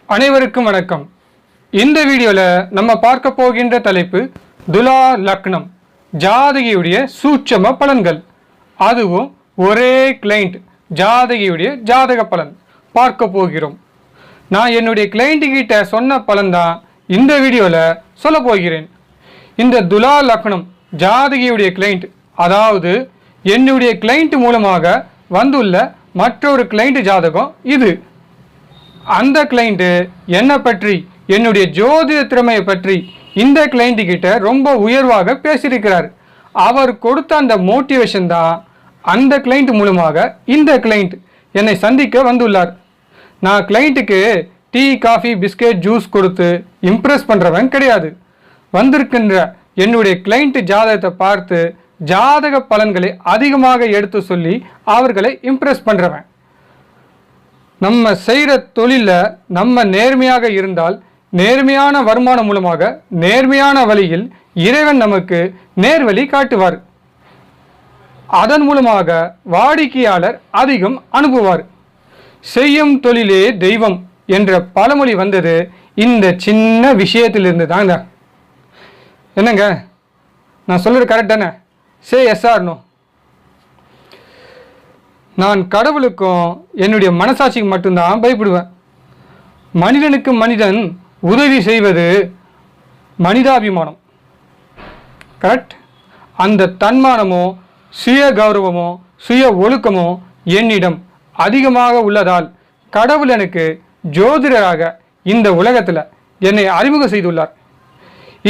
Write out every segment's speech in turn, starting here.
அனைவருக்கும் வணக்கம். இந்த வீடியோவில் நம்ம பார்க்க போகின்ற தலைப்பு துலா லக்னம் ஜாதகியுடைய சூட்சம பலன்கள். அதுவும் ஒரே கிளைண்ட் ஜாதகியுடைய ஜாதக பலன் பார்க்க போகிறோம். நான் என்னுடைய கிளைண்ட் கிட்ட சொன்ன பலன் தான் இந்த வீடியோவில் சொல்ல போகிறேன். இந்த துலா லக்னம் ஜாதகியுடைய கிளைண்ட், அதாவது என்னுடைய கிளைண்ட் மூலமாக வந்துள்ள மற்றொரு கிளைண்ட் ஜாதகம் இது. அந்த கிளைண்ட்டு என்னை பற்றி, என்னுடைய ஜோதிட திறமையை பற்றி இந்த கிளைண்ட் கிட்ட ரொம்ப உயர்வாக பேசியிருக்கிறார். அவர் கொடுத்த அந்த மோட்டிவேஷன் தான் அந்த கிளைண்ட் மூலமாக இந்த கிளைண்ட் என்னை சந்திக்க வந்துள்ளார். நான் கிளைண்ட்டுக்கு டீ, காஃபி, பிஸ்கெட், ஜூஸ் கொடுத்து இம்ப்ரெஸ் பண்ணுறவன் கிடையாது. வந்திருக்கின்ற என்னுடைய கிளைண்ட் ஜாதகத்தை பார்த்து ஜாதக பலன்களை அதிகமாக எடுத்து சொல்லி அவர்களை இம்ப்ரெஸ் பண்ணுறவன். நம்ம செய்கிற தொழிலில் நம்ம நேர்மையாக இருந்தால் நேர்மையான வருமானம் மூலமாக நேர்மையான வழியில் இறைவன் நமக்கு நேர்வழி காட்டுவார். அதன் மூலமாக வாடிக்கையாளர் அதிகம் அனுப்புவார். செய்யும் தொழிலே தெய்வம் என்ற பழமொழி வந்தது இந்த சின்ன விஷயத்திலிருந்து தாங்க. என்னங்க நான் சொல்கிறது கரெக்ட் தானே? Say yes or no? நான் கடவுளுக்கும் என்னுடைய மனசாட்சிக்கு மட்டும்தான் பயப்படுவேன். மனிதனுக்கு மனிதன் உதவி செய்வது மனிதாபிமானம், கரெக்ட்? அந்த தன்மானமோ சுய கௌரவமோ சுய ஒழுக்கமோ என்னிடம் அதிகமாக உள்ளதால் கடவுள் எனக்கு ஜோதிடராக இந்த உலகத்தில் என்னை அறிமுகம் செய்துள்ளார்.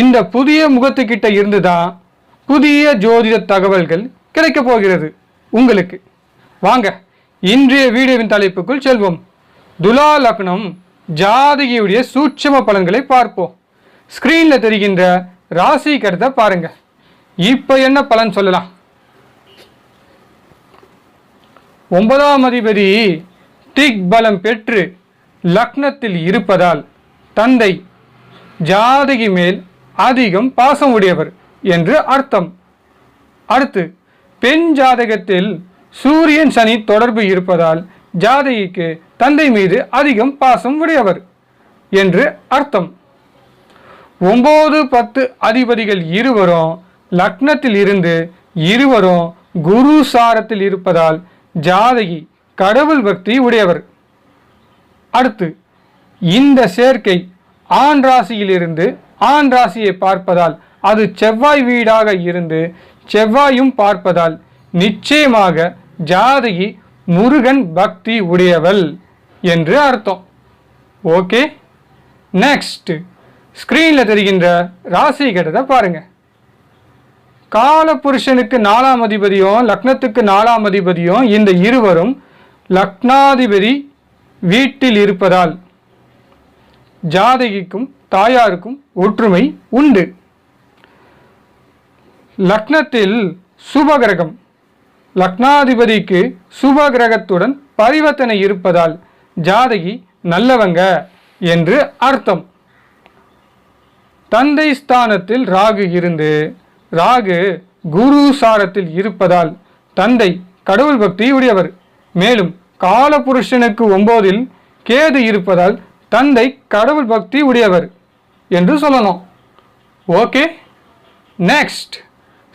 இந்த புதிய முகத்துக்கிட்ட இருந்து தான் புதிய ஜோதிட தகவல்கள் கிடைக்கப் போகிறது உங்களுக்கு. வாங்க இன்றைய வீடியோவின் தலைப்புக்குள் செல்வோம். துலா லக்னம் ஜாதகியுடைய சூட்சம பலன்களை பார்ப்போம். ஸ்கிரீன்ல தெரிகின்ற ராசி கருத்தை பாருங்க. இப்ப என்ன பலன் சொல்லலாம்? 9ஆம் அதிபதி திக் பலம் பெற்று லக்னத்தில் இருப்பதால் தந்தை ஜாதகி மேல் அதிகம் பாசம் உடையவர் என்று அர்த்தம். அடுத்து பெண் ஜாதகத்தில் சூரியன் சனி தொடர்பு இருப்பதால் ஜாதகிக்கு தந்தை மீது அதிகம் பாசம் உடையவர் என்று அர்த்தம். 9, 10 அதிபதிகள் இருவரும் லக்னத்தில் இருந்து இருவரும் குரு சாரத்தில் இருப்பதால் ஜாதகி கடவுள் பக்தி உடையவர். அடுத்து இந்த சேர்க்கை ஆண் ராசியிலிருந்து ஆண் ராசியை பார்ப்பதால், அது செவ்வாய் வீடாக இருந்து செவ்வாயும் பார்ப்பதால் நிச்சயமாக ஜாதகி முருகன் பக்தி உடையவள் என்று அர்த்தம். ஓகே, நெக்ஸ்ட் ஸ்கிரீனில் தெரிகின்ற ராசி கட்டத்தை பாருங்க. கால புருஷனுக்கு 4ஆம் அதிபதியும் லக்னத்துக்கு 4ஆம் அதிபதியும் இந்த இருவரும் லக்னாதிபதி வீட்டில் இருப்பதால் ஜாதகிக்கும் தாயாருக்கும் ஒற்றுமை உண்டு. லக்னத்தில் சுபகிரகம் லக்னாதிபதிக்கு சுபகிரகத்துடன் பரிவர்த்தனை இருப்பதால் ஜாதகி நல்லவங்க என்று அர்த்தம். தந்தை ஸ்தானத்தில் ராகு இருந்து ராகு குரு சாரத்தில் இருப்பதால் தந்தை கடவுள் பக்தி உடையவர். மேலும் காலபுருஷனுக்கு 9இல் கேது இருப்பதால் தந்தை கடவுள் பக்தி உடையவர் என்று சொல்லணும். ஓகே, நெக்ஸ்ட்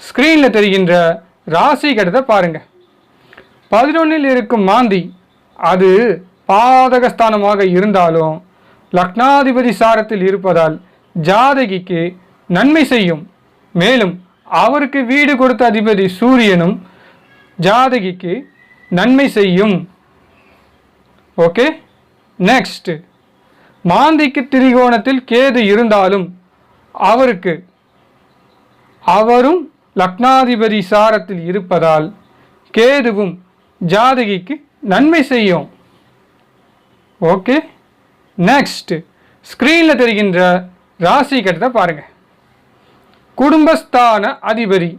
ஸ்கிரீனில் தெரிகின்ற ராசி கட்டத்தை பாருங்க. 11இல் இருக்கும் மாந்தி, அது பாதகஸ்தானமாக இருந்தாலும் லக்னாதிபதி சாரத்தில் இருப்பதால் ஜாதகிக்கு நன்மை செய்யும். மேலும் அவருக்கு வீடு கொடுத்த அதிபதி சூரியனும் ஜாதகிக்கு நன்மை செய்யும். ஓகே, நெக்ஸ்ட் மாந்திக்கு திரிகோணத்தில் கேது இருந்தாலும் அவரும் லக்னாதிபதி சாரத்தில் இருப்பதால் கேதுவும் ஜாதகிக்கு நன்மை செய்யும். ஓகே, நெக்ஸ்ட் ஸ்கிரீனில் தெரிகின்ற ராசி கட்டத்தை பாருங்க. குடும்பஸ்தான அதிபதி,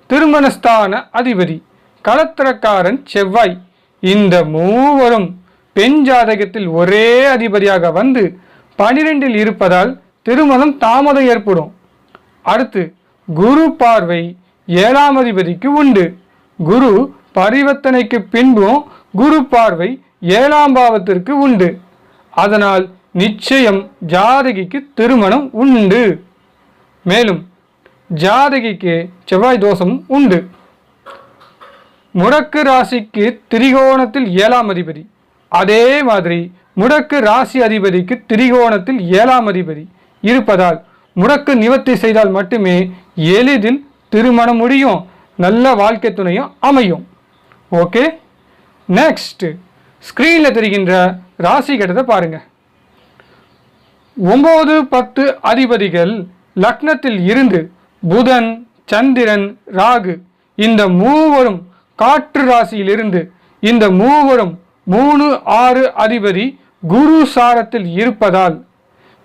திருமணஸ்தான அதிபதி, களத்திரக்காரன் செவ்வாய், இந்த மூவரும் பெண் ஜாதகத்தில் ஒரே அதிபதியாக வந்து 12இல் இருப்பதால் திருமணம் தாமதம் ஏற்படும். அடுத்து குரு பார்வை 7ஆம் அதிபதிக்கு உண்டு. குரு பரிவர்த்தனைக்கு பின்பும் குரு பார்வை 7ஆம் பாவத்திற்கு உண்டு. அதனால் நிச்சயம் ஜாதகிக்கு திருமணம் உண்டு. மேலும் ஜாதகிக்கு செவ்வாய் தோஷமும் உண்டு. முடக்கு ராசிக்கு திரிகோணத்தில் 7ஆம் அதிபதி, அதே மாதிரி முடக்கு ராசி அதிபதிக்கு திரிகோணத்தில் 7ஆம் அதிபதி இருப்பதால் முடக்கு நிவர்த்தி செய்தால் மட்டுமே எளிதில் திருமணம் முடியும், நல்ல வாழ்க்கை துணையும் அமையும். ஓகே, நெக்ஸ்ட் ஸ்கிரீனில் தெரிகின்ற ராசி கட்டத்தை பாருங்க. 9, 10 அதிபதிகள் லக்னத்தில் இருந்து புதன், சந்திரன், ராகு இந்த மூவரும் காற்று ராசியிலிருந்து இந்த மூவரும் 3, 6 அதிபதி குரு சாரத்தில் இருப்பதால்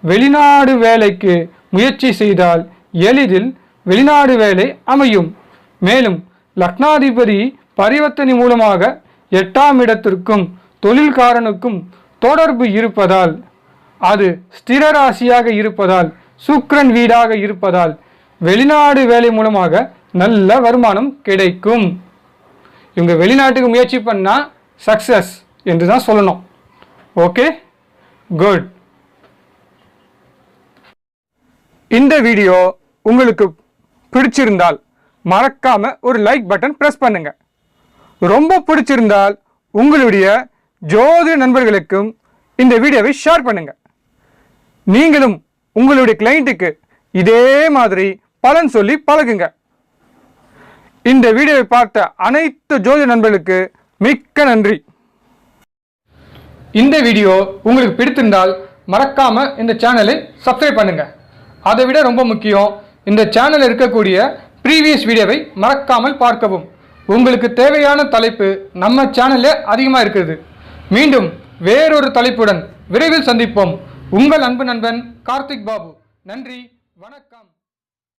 வெளிநாடு வேலைக்கு முயற்சி செய்தால் எளிதில் வெளிநாடு வேலை அமையும். மேலும் லக்னாதிபதி பரிவர்த்தனை மூலமாக 8ஆம் இடத்திற்கும் தொழில்காரனுக்கும் தொடர்பு இருப்பதால், அது ஸ்திர ராசியாக இருப்பதால், சுக்கிரன் வீடாக இருப்பதால் வெளிநாடு வேலை மூலமாக நல்ல வருமானம் கிடைக்கும். இவங்க வெளிநாட்டுக்கு முயற்சி பண்ணால் சக்சஸ் என்று தான் சொல்லணும். Okay, good. இந்த வீடியோ உங்களுக்கு பிடிச்சிருந்தால் மறக்காம ஒரு லைக் பட்டன் பிரஸ் பண்ணுங்க. ரொம்ப பிடிச்சிருந்தால் உங்களுடைய ஜோதிட நண்பர்களுக்கும் இந்த வீடியோவை ஷேர் பண்ணுங்க. நீங்களும் உங்களுடைய கிளையண்ட்டுக்கு இதே மாதிரி பலன் சொல்லி பழகுங்க. இந்த வீடியோவை பார்த்த அனைத்து ஜோதிட நண்பர்களுக்கு மிக்க நன்றி. இந்த வீடியோ உங்களுக்கு பிடித்திருந்தால் மறக்காம இந்த சேனலை சப்ஸ்கிரைப் பண்ணுங்க. அதை விட ரொம்ப முக்கியம், இந்த சேனலில் இருக்கக்கூடிய ப்ரீவியஸ் வீடியோவை மறக்காமல் பார்க்கவும். உங்களுக்கு தேவையான தலைப்பு நம்ம சேனல்ல அதிகமாக இருக்குது. மீண்டும் வேறொரு தலைப்புடன் விரைவில் சந்திப்போம். உங்கள் அன்பு நண்பன் கார்த்திக் பாபு. நன்றி, வணக்கம்.